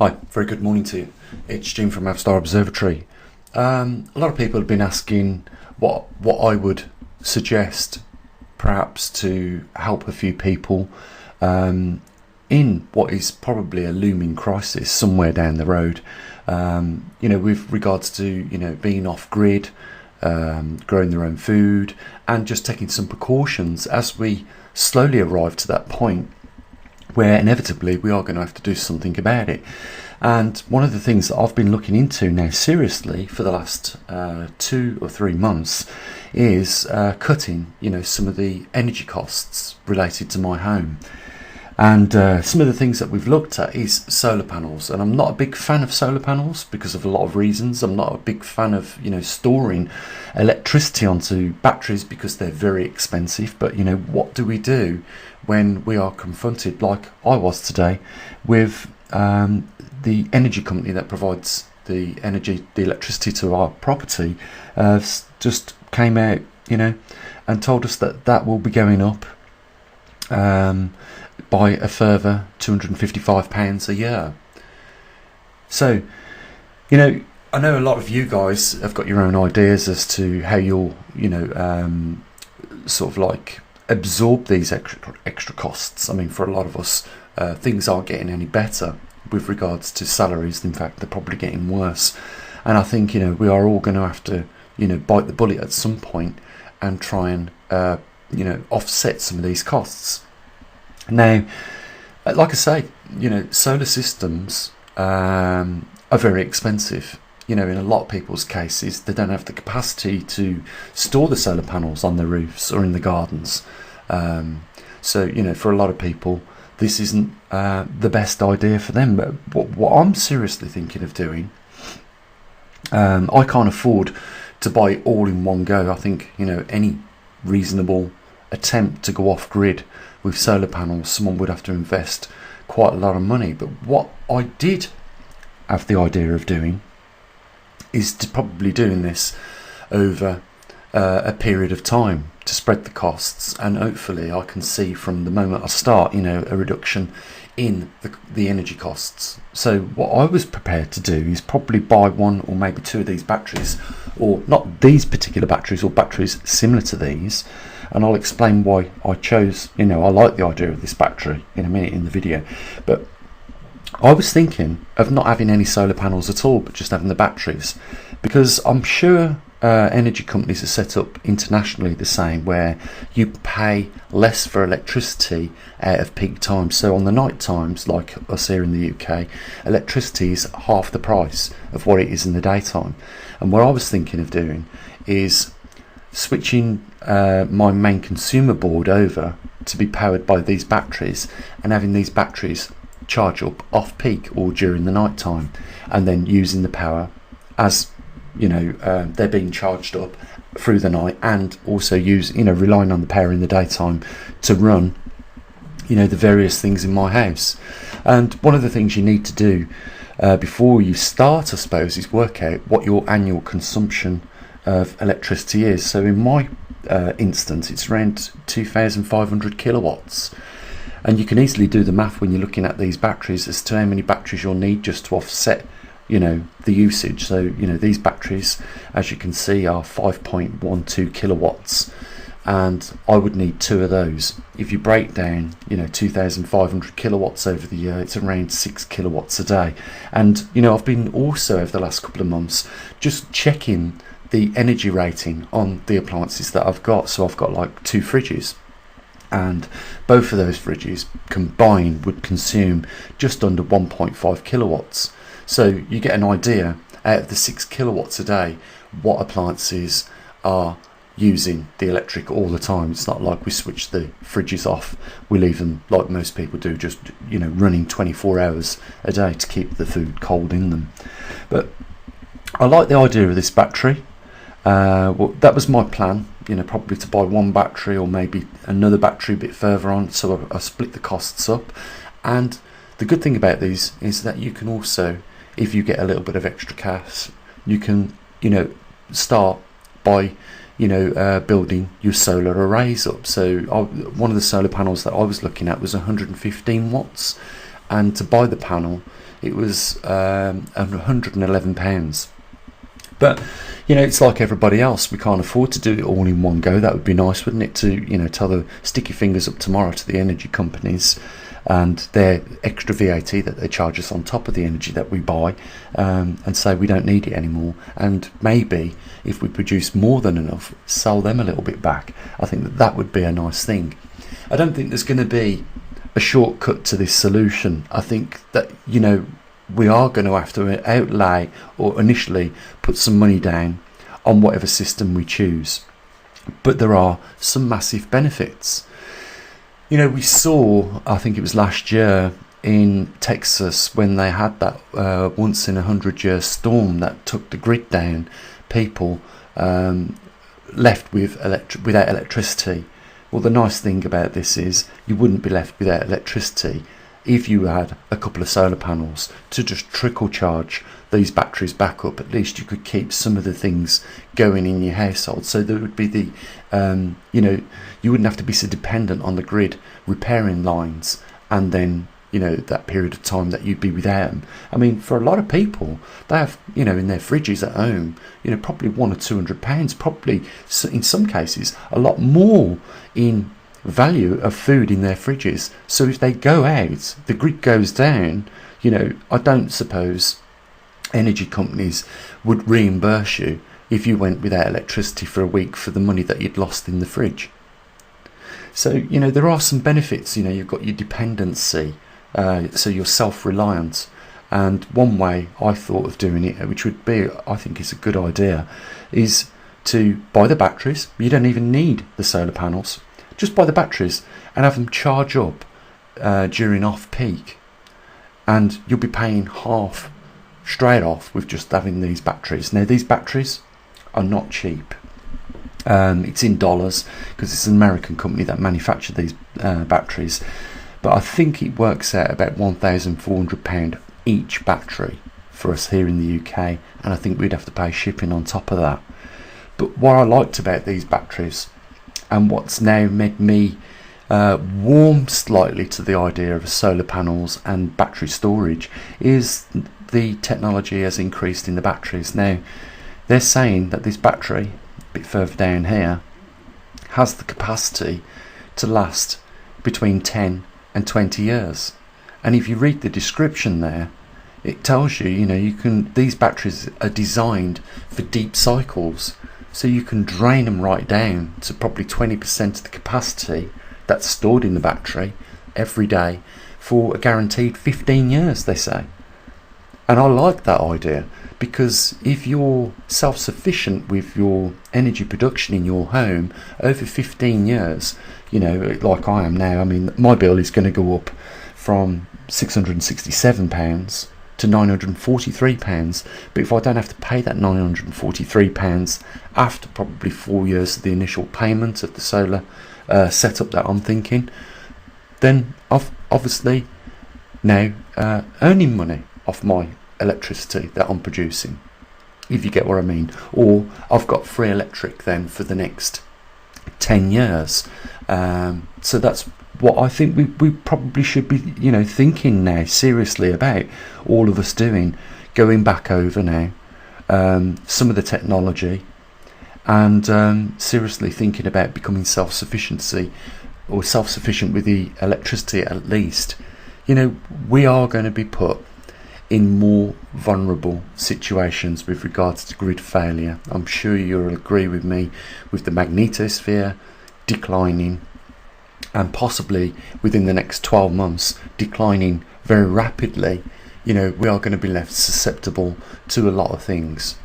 Hi, very good morning to you. It's Jim from Maverickstar Observatory. A lot of people have been asking what I would suggest, perhaps to help a few people in what is probably a looming crisis somewhere down the road. With regards to being off grid, growing their own food, and just taking some precautions as we slowly arrive to that point where inevitably we are going to have to do something about it. And one of the things that I've been looking into now seriously for the last 2 or 3 months is cutting some of the energy costs related to my home. And some of the things that we've looked at is solar panels, and I'm not a big fan of solar panels because of a lot of reasons. I'm not a big fan of storing electricity onto batteries because they're very expensive. But what do we do when we are confronted, like I was today, with the energy company that provides the electricity to our property just came out and told us that will be going up by a further £255 a year. So I know a lot of you guys have got your own ideas as to how you'll sort of like absorb these extra costs. I mean, for a lot of us, things aren't getting any better with regards to salaries. In fact, they're probably getting worse. And I think we are all going to have to bite the bullet at some point and try and offset some of these costs. Now, like I say, solar systems are very expensive. In a lot of people's cases, they don't have the capacity to store the solar panels on their roofs or in the gardens. So, for a lot of people, this isn't the best idea for them. But what I'm seriously thinking of doing, I can't afford to buy it all in one go. I think, any reasonable attempt to go off grid with solar panels, someone would have to invest quite a lot of money. But what I did have the idea of doing is to probably doing this over a period of time to spread the costs, and hopefully I can see from the moment I start a reduction in the energy costs. So what I was prepared to do is probably buy 1 or maybe 2 of these batteries, or not these particular batteries, or batteries similar to these, and I'll explain why I chose, I like the idea of this battery in a minute in the video. But I was thinking of not having any solar panels at all, but just having the batteries, because I'm sure energy companies are set up internationally the same, where you pay less for electricity out of peak times. So on the night times, like us here in the UK, electricity is half the price of what it is in the daytime. And what I was thinking of doing is switching my main consumer board over to be powered by these batteries, and having these batteries charge up off peak or during the night time, and then using the power as they're being charged up through the night, and also relying on the power in the daytime to run the various things in my house. And one of the things you need to do before you start, I suppose, is work out what your annual consumption of electricity is. So in my instance, it's around 2,500 kilowatts, and you can easily do the math when you're looking at these batteries as to how many batteries you'll need just to offset the usage. So these batteries, as you can see, are 5.12 kilowatts, and I would need 2 of those. If you break down 2,500 kilowatts over the year, it's around 6 kilowatts a day. And I've been also, over the last couple of months, just checking the energy rating on the appliances that I've got. So I've got like 2 fridges, and both of those fridges combined would consume just under 1.5 kilowatts. So you get an idea, out of the 6 kilowatts a day, what appliances are using the electric all the time. It's not like we switch the fridges off, we leave them like most people do, just running 24 hours a day to keep the food cold in them. But I like the idea of this battery. Well, that was my plan, probably to buy 1 battery or maybe another battery a bit further on, so I split the costs up. And the good thing about these is that you can also, if you get a little bit of extra cash, you can start by building your solar arrays up. So one of the solar panels that I was looking at was 115 watts, and to buy the panel it was £111. But it's like everybody else. We can't afford to do it all in one go. That would be nice, wouldn't it, to tell the stick your fingers up tomorrow to the energy companies and their extra VAT that they charge us on top of the energy that we buy, and say we don't need it anymore, and maybe if we produce more than enough, sell them a little bit back. I think that would be a nice thing. I don't think there's going to be a shortcut to this solution. I think that we are going to have to outlay, or initially put some money down on whatever system we choose, but there are some massive benefits. We saw, I think it was last year in Texas, when they had that once in 100-year storm that took the grid down, people left without electricity. Well, the nice thing about this is you wouldn't be left without electricity if you had a couple of solar panels to just trickle charge these batteries back up. At least you could keep some of the things going in your household, so there would be the you wouldn't have to be so dependent on the grid repairing lines, and then that period of time that you'd be without them. I mean, for a lot of people, they have in their fridges at home probably £100 or £200, probably in some cases a lot more in value of food in their fridges. So if they go out, the grid goes down, I don't suppose energy companies would reimburse you if you went without electricity for a week for the money that you'd lost in the fridge. So there are some benefits. You've got your dependency, so you're self-reliant. And one way I thought of doing it, which would be, I think is a good idea, is to buy the batteries. You don't even need the solar panels. Just buy the batteries and have them charge up during off-peak, and you'll be paying half straight off with just having these batteries. Now, these batteries are not cheap. It's in dollars because it's an American company that manufacture these batteries, but I think it works out about £1,400 each battery for us here in the UK, and I think we'd have to pay shipping on top of that. But what I liked about these batteries, and what's now made me warm slightly to the idea of solar panels and battery storage, is the technology has increased in the batteries. Now, they're saying that this battery, a bit further down here, has the capacity to last between 10 and 20 years. And if you read the description there, it tells you, these batteries are designed for deep cycles. So you can drain them right down to probably 20% of the capacity that's stored in the battery every day for a guaranteed 15 years, they say. And I like that idea, because if you're self-sufficient with your energy production in your home over 15 years, like I am now, I mean, my bill is going to go up from £667 to £943, but if I don't have to pay that £943 after probably 4 years of the initial payment of the solar setup that I'm thinking, then I've obviously now earning money off my electricity that I'm producing, if you get what I mean. Or I've got free electric then for the next 10 years. So that's what I think we probably should be thinking now seriously about, all of us doing, going back over now some of the technology, and seriously thinking about becoming self-sufficient with the electricity at least. We are going to be put in more vulnerable situations with regards to grid failure. I'm sure you'll agree with me, with the magnetosphere declining, and possibly within the next 12 months declining very rapidly. We are going to be left susceptible to a lot of things,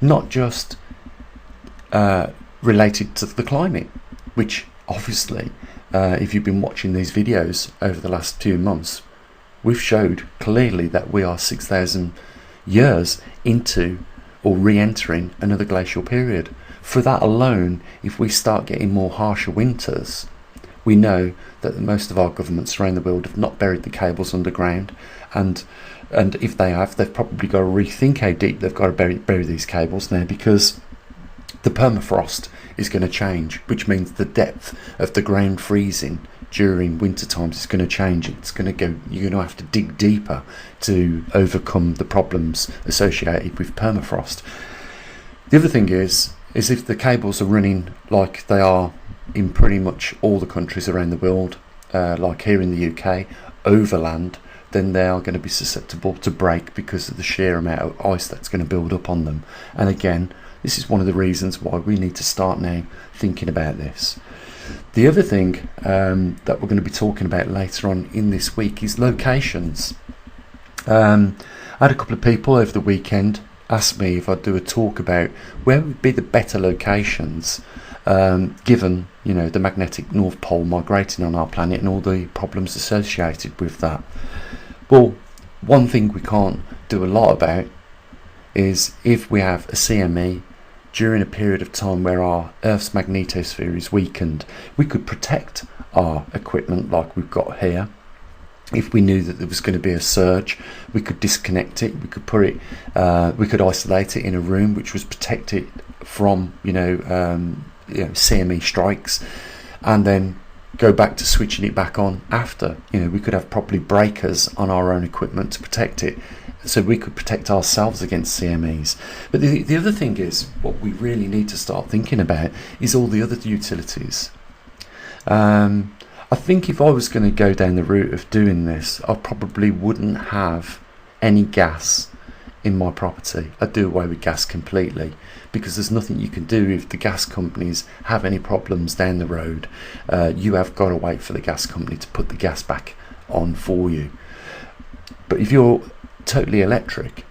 not just related to the climate, which obviously if you've been watching these videos over the last few months, we've showed clearly that we are 6,000 years into or re-entering another glacial period. For that alone, if we start getting more harsher winters, we know that most of our governments around the world have not buried the cables underground, and if they have, they've probably got to rethink how deep they've got to bury these cables now, because the permafrost is going to change, which means the depth of the ground freezing during winter times is going to change. It's going to go, you're going to have to dig deeper to overcome the problems associated with permafrost. The other thing is if the cables are running like they are in pretty much all the countries around the world, like here in the UK, overland, then they are going to be susceptible to break because of the sheer amount of ice that's going to build up on them. And again, this is one of the reasons why we need to start now thinking about this. The other thing that we're going to be talking about later on in this week is locations. I had a couple of people over the weekend ask me if I'd do a talk about where would be the better locations, given, you know, the magnetic North Pole migrating on our planet and all the problems associated with that. Well, one thing we can't do a lot about is if we have a CME during a period of time where our Earth's magnetosphere is weakened, we could protect our equipment like we've got here. If we knew that there was going to be a surge, we could disconnect it, we could put it, we could isolate it in a room which was protected from, CME strikes, and then go back to switching it back on after. You know, we could have probably breakers on our own equipment to protect it, so we could protect ourselves against CMEs. But the other thing is, what we really need to start thinking about is all the other utilities. I think if I was going to go down the route of doing this, I probably wouldn't have any gas in my property. I'd do away with gas completely, because there's nothing you can do if the gas companies have any problems down the road. You have got to wait for the gas company to put the gas back on for you. But if you're totally electric,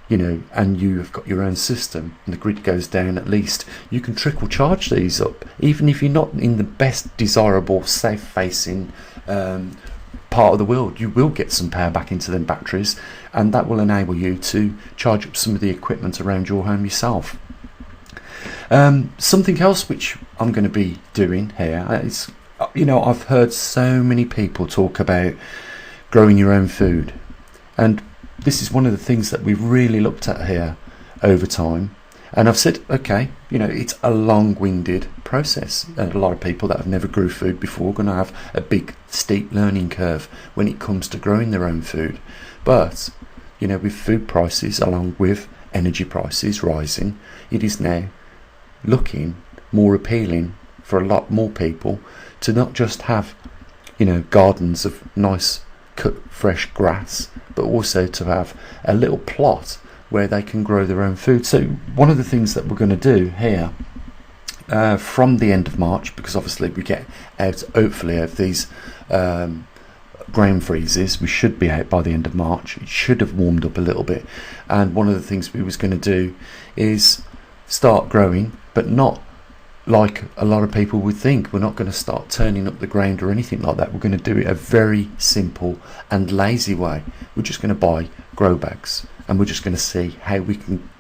you know, and you've got your own system and the grid goes down, at least you can trickle charge these up. Even if you're not in the best desirable safe facing part of the world, you will get some power back into them batteries, and that will enable you to charge up some of the equipment around your home yourself. Something else which I'm going to be doing here is, you know, I've heard so many people talk about growing your own food, and this is one of the things that we've really looked at here over time. And I've said, okay, you know, it's a long-winded process. A lot of people that have never grew food before are going to have a big, steep learning curve when it comes to growing their own food. But, you know, with food prices along with energy prices rising, it is now looking more appealing for a lot more people to not just have, you know, gardens of nice cut fresh grass, but also to have a little plot where they can grow their own food. So one of the things that we're going to do here from the end of March, because obviously we get out hopefully of these ground freezes, we should be out by the end of March. It should have warmed up a little bit, and one of the things we was going to do is start growing, but not like a lot of people would think. We're not going to start turning up the ground or anything like that. We're going to do it a very simple and lazy way. We're just going to buy grow bags, and we're just going to see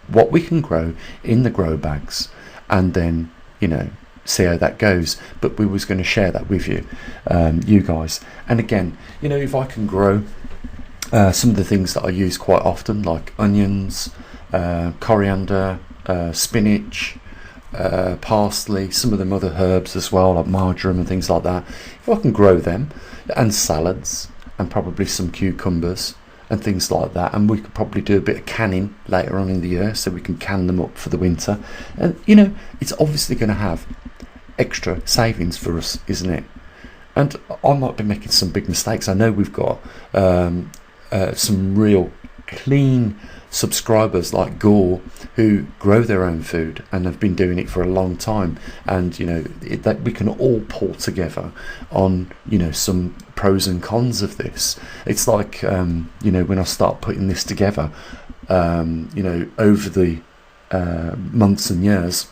what we can grow in the grow bags, and then, you know, see how that goes. But we was going to share that with you, you guys. And again, you know, if I can grow some of the things that I use quite often, like onions, coriander, spinach, parsley, some of them other herbs as well, like marjoram and things like that. If I can grow them, and salads, and probably some cucumbers and things like that, and we could probably do a bit of canning later on in the year, so we can can them up for the winter. And, you know, it's obviously going to have extra savings for us, isn't it? And I might be making some big mistakes. I know we've got some real clean subscribers like Gore who grow their own food and have been doing it for a long time, and, you know, that we can all pull together on, you know, some pros and cons of this. It's like, you know, when I start putting this together, you know, over the months and years,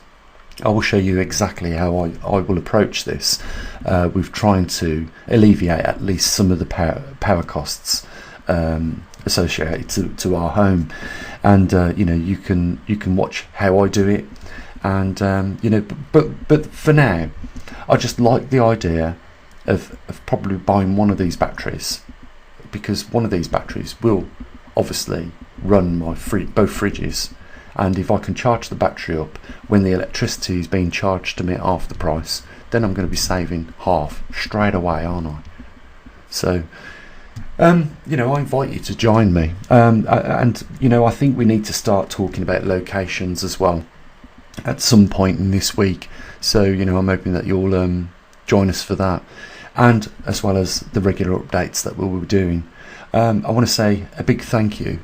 I will show you exactly how I will approach this, with trying to alleviate at least some of the power costs associated to our home. And you know, you can watch how I do it, and you know, but for now, I just like the idea of probably buying one of these batteries, because one of these batteries will obviously run my both fridges And if I can charge the battery up when the electricity is being charged to me at half the price, then I'm going to be saving half straight away, aren't I? So, I invite you to join me. And, I think we need to start talking about locations as well at some point in this week. So, I'm hoping that you'll join us for that. And as well as the regular updates that we'll be doing. I want to say a big thank you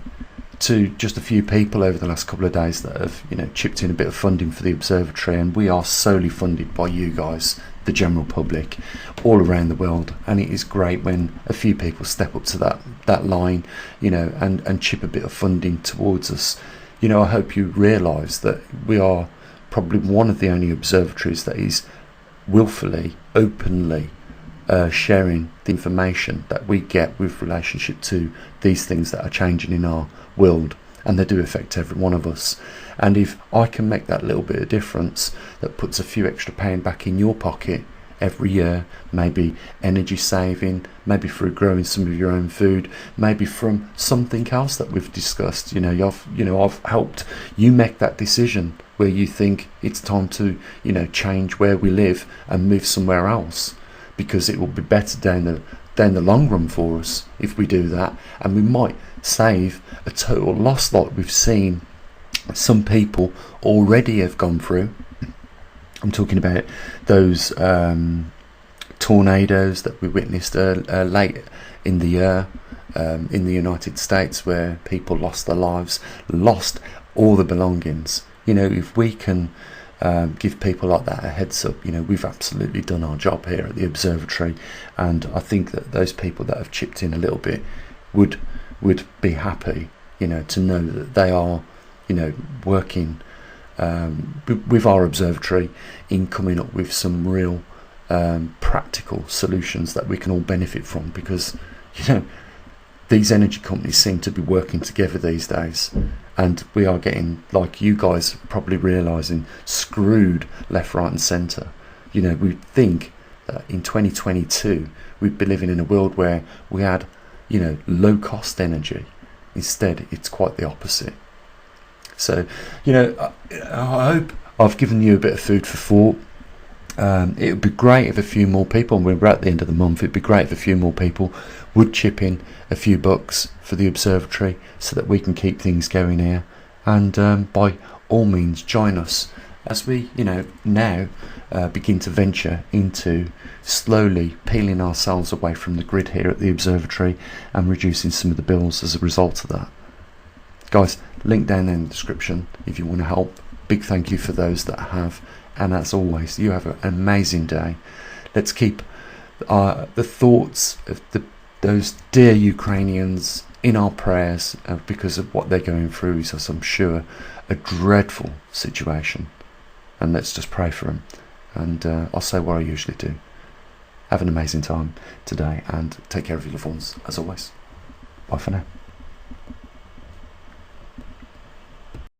to just a few people over the last couple of days that have, chipped in a bit of funding for the observatory, and we are solely funded by you guys, the general public, all around the world. And it is great when a few people step up to that line, and chip a bit of funding towards us. I hope you realise that we are probably one of the only observatories that is willfully, openly sharing the information that we get with relationship to these things that are changing in our world, and they do affect every one of us. And if I can make that little bit of difference that puts a few extra pound back in your pocket every year, maybe energy saving, maybe through growing some of your own food, maybe from something else that we've discussed, I've helped you make that decision where you think it's time to change where we live and move somewhere else, because it will be better down the long run for us if we do that. And we might save a total loss like we've seen some people already have gone through. I'm talking about those tornadoes that we witnessed late in the year in the United States, where people lost their lives, lost all the belongings. If we can give people like that a heads up, we've absolutely done our job here at the observatory. And I think that those people that have chipped in a little bit would be happy, to know that they are, working with our observatory in coming up with some real practical solutions that we can all benefit from, because these energy companies seem to be working together these days, and we are getting, like you guys probably realising, screwed left, right and centre. We think that in 2022 we'd be living in a world where we had low cost energy. Instead, it's quite the opposite. So I hope I've given you a bit of food for thought. It would be great if a few more people, and we're at the end of the month, it'd be great if a few more people would chip in a few bucks for the observatory so that we can keep things going here. And by all means, join us as we now begin to venture into slowly peeling ourselves away from the grid here at the observatory and reducing some of the bills as a result of that. Guys, link down there in the description if you want to help. Big thank you for those that have, and as always, you have an amazing day. Let's keep the thoughts of those dear Ukrainians in our prayers, because of what they're going through is, as I'm sure, a dreadful situation. And let's just pray for them. And I'll say what I usually do. Have an amazing time today, and take care of your loved ones as always. Bye for now.